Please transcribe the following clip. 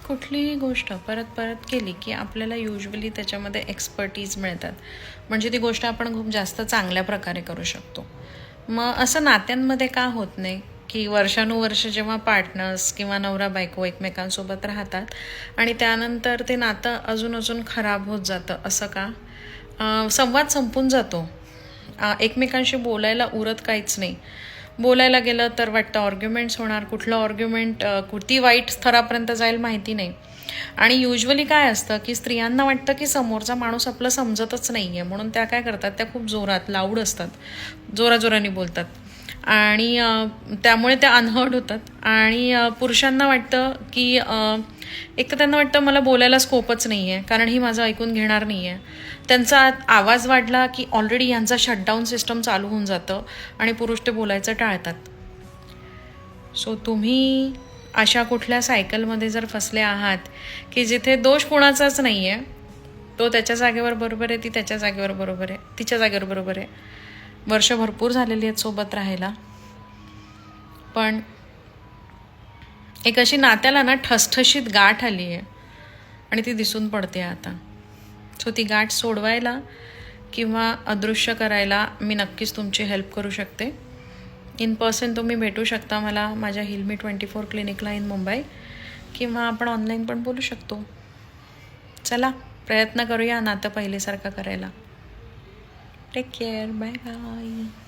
कुठलीही गोष्ट परत परत केली की आपल्याला युजली त्याच्यामध्ये एक्सपर्टीज मिळतात, म्हणजे ती गोष्ट आपण खूप जास्त चांगल्या प्रकारे करू शकतो. मग असं नात्यांमध्ये का होत नाही की वर्षानुवर्ष जेव्हा पार्टनर्स किंवा नवरा बायको एकमेकांसोबत राहतात आणि त्यानंतर ते नातं अजून अजून खराब होत जातं, असं का? संवाद संपून जातो, एकमेकांशी बोलायला उरत काहीच नाही. बोलायला गेलं तर वाटतं ऑर्ग्युमेंट्स होणार, कुठलं ऑर्ग्युमेंट किती वाईट स्तरापर्यंत जाईल माहिती नाही. आणि युजली काय असतं की स्त्रियांना वाटतं की समोरचा माणूस आपलं समजतच नाही आहे, म्हणून त्या काय करतात, त्या खूप जोरात लाऊड असतात, जोराजोराने बोलतात आणि त्यामुळे त्या अनहर्ड होतात. आणि पुरुषांना वाटतं की एक तर त्यांना वाटतं मला बोलायला स्कोपच नाही आहे, कारण ही माझं ऐकून घेणार नाही आहे. त्यांचा आवाज वाढला की ऑलरेडी यांचा शटडाऊन सिस्टम चालू होऊन जातं आणि पुरुष ते बोलायचं टाळतात. सो तुम्ही अशा कुठल्या सायकलमध्ये जर फसले आहात की जिथे दोष कोणाचाच नाही आहे, तो त्याच्या जागेवर बरोबर आहे, ती त्याच्या जागेवर बरोबर आहे, तिच्या जागेवर बरोबर आहे, वर्ष भरपूर झालेली आहेत सोबत राहायला, पण एक अशी नात्याला ना ठसठशीत गाठ आली आहे आणि ती दिसून पडते आता. सो ती गाठ सोडवायला किंवा अदृश्य करायला मी नक्कीच तुमची हेल्प करू शकते. इन पर्सन तुम्ही भेटू शकता मला माझ्या हिलमी 24 क्लिनिकला इन मुंबई, किंवा आपण ऑनलाईन पण बोलू शकतो. चला प्रयत्न करूया नातं पहिलेसारखं करायला. Take care, bye bye.